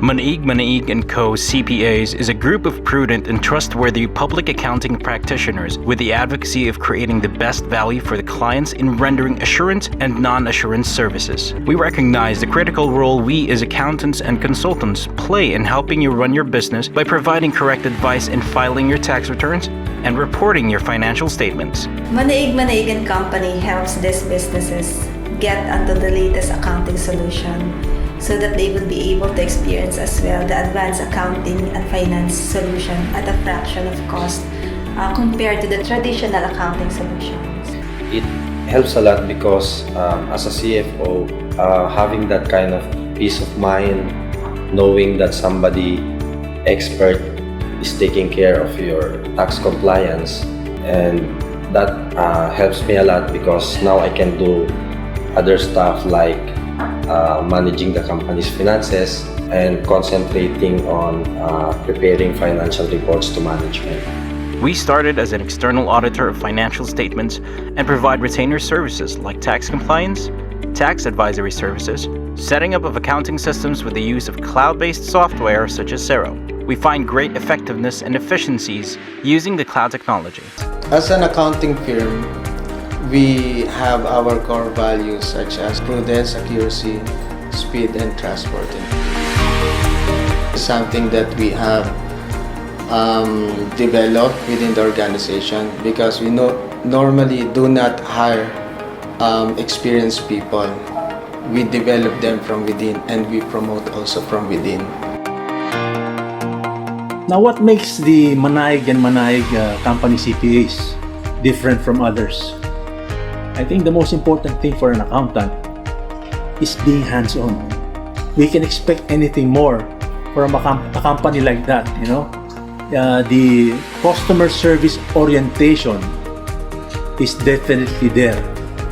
MM&Co CPAs is a group of prudent and trustworthy public accounting practitioners with the advocacy of creating the best value for the clients in rendering assurance and non-assurance services. We recognize the critical role we as accountants and consultants play in helping you run your business by providing correct advice in filing your tax returns and reporting your financial statements. M&Co Company helps these businesses get onto the latest accounting solution so that they would be able to experience as well the advanced accounting and finance solution at a fraction of cost compared to the traditional accounting solutions. It helps a lot because as a CFO, having that kind of peace of mind, knowing that somebody expert is taking care of your tax compliance, and that helps me a lot because now I can do other stuff like managing the company's finances and concentrating on preparing financial reports to management. We started as an external auditor of financial statements and provide retainer services like tax compliance, tax advisory services, setting up of accounting systems with the use of cloud-based software such as Xero. We find great effectiveness and efficiencies using the cloud technology. As an accounting firm, we have our core values such as prudence, accuracy, speed, and trustworthiness. Something that we have developed within the organization because we normally do not hire experienced people. We develop them from within and we promote also from within. Now, what makes the Manaig and Manaig company CPAs different from others? I think the most important thing for an accountant is being hands-on. We can expect anything more from a company like that, you know. The customer service orientation is definitely there.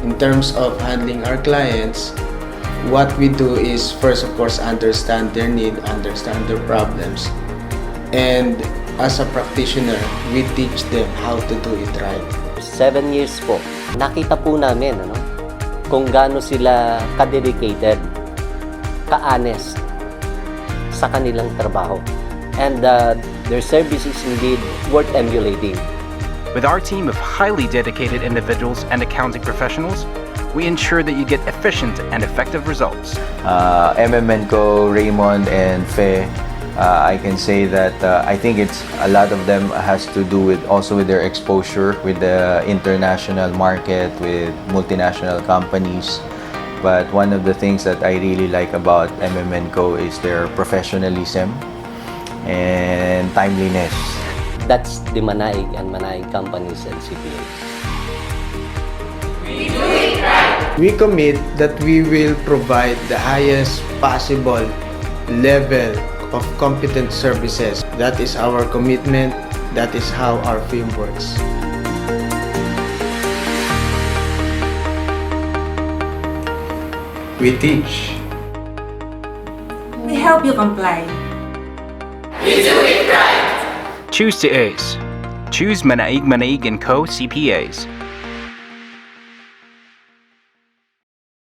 In terms of handling our clients, what we do is first, of course, understand their need, understand their problems. And as a practitioner, we teach them how to do it right. 7 years po, nakita po namin kung gaano sila ka-dedicated, ka-honest sa kanilang trabaho. And their service is indeed worth emulating. With our team of highly dedicated individuals and accounting professionals, we ensure that you get efficient and effective results. MM&Co, Raymond, and Fe, I can say that I think it's a lot of them has to do with also with their exposure with the international market, with multinational companies. But one of the things that I really like about MM&Co is their professionalism and timeliness. That's the Manaig and Manaig companies and CPAs. We do it right. We commit that we will provide the highest possible level of competent services. That is our commitment. That is how our firm works. We teach. We help you comply. We do it right. Choose to Ace. Choose M&Co CPAs.